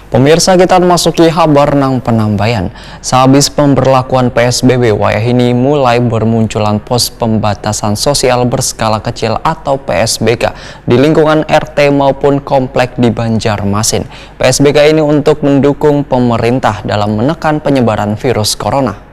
Pemirsa, kita memasuki kabar nang penambayan. Sehabis pemberlakuan PSBB, wayahini mulai bermunculan pos pembatasan sosial berskala kecil atau PSBK di lingkungan RT maupun komplek di Banjarmasin. PSBK ini untuk mendukung pemerintah dalam menekan penyebaran virus corona.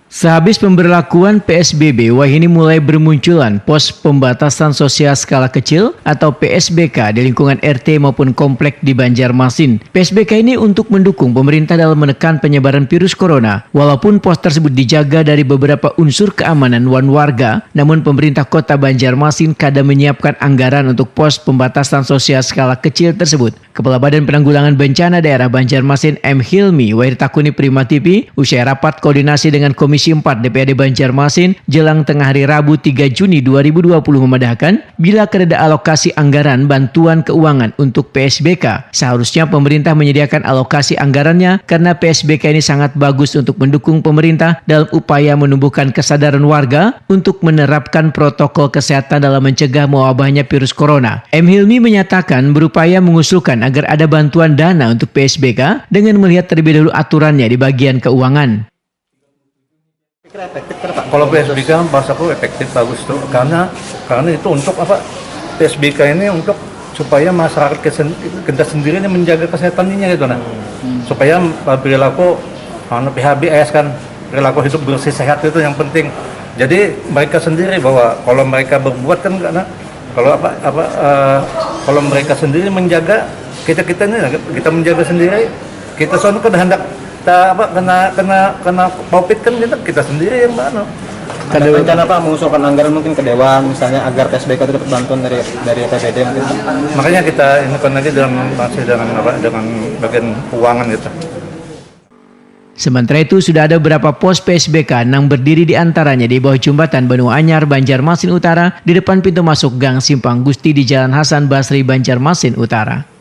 Sehabis pemberlakuan PSBB, wayahini mulai bermunculan pos pembatasan sosial skala kecil atau PSBK di lingkungan RT maupun komplek di Banjarmasin. PSBK ini untuk mendukung pemerintah dalam menekan penyebaran virus corona. Walaupun pos tersebut dijaga dari beberapa unsur keamanan warga, namun pemerintah kota Banjarmasin kadang menyiapkan anggaran untuk pos pembatasan sosial skala kecil tersebut. Kepala Badan Penanggulangan Bencana Daerah Banjarmasin M. Hilmi Wairtakuni Prima TV usai rapat koordinasi dengan Komisi 4 DPRD Banjarmasin jelang tengah hari Rabu 3 Juni 2020 memadahkan bila kereda alokasi anggaran bantuan keuangan untuk PSBK. Seharusnya pemerintah menyediakan alokasi anggarannya karena PSBK ini sangat bagus untuk mendukung pemerintah dalam upaya menumbuhkan kesadaran warga untuk menerapkan protokol kesehatan dalam mencegah mewabahnya virus corona. M. Hilmi menyatakan berupaya mengusulkan agar ada bantuan dana untuk PSBK dengan melihat terlebih dahulu aturannya di bagian keuangan. Efektif kan Pak? Kalau PSBK bahasaku efektif bagus tuh karena itu untuk apa? PSBK ini untuk supaya masyarakat kita sendiri ini menjaga kesehatannya gitu nah. Supaya perilaku PHBS kan perilaku hidup bersih sehat itu yang penting. Jadi mereka sendiri bahwa kalau mereka berbuat kan karena kalau mereka sendiri menjaga kita ini kita menjaga sendiri, kita soalnya kan hendak kena COVID kan kita sendiri yang mana. Ada rencana Pak mengusulkan anggaran mungkin ke Dewan misalnya agar PSBK itu dapat bantuan dari APBD mungkin. Makanya kita ini kan lagi masih dengan bagian keuangan gitu. Sementara itu sudah ada beberapa pos PSBK yang berdiri di antaranya di bawah jembatan Benua Anyar, Banjarmasin Utara, di depan pintu masuk Gang Simpang Gusti di Jalan Hasan Basri, Banjarmasin Utara.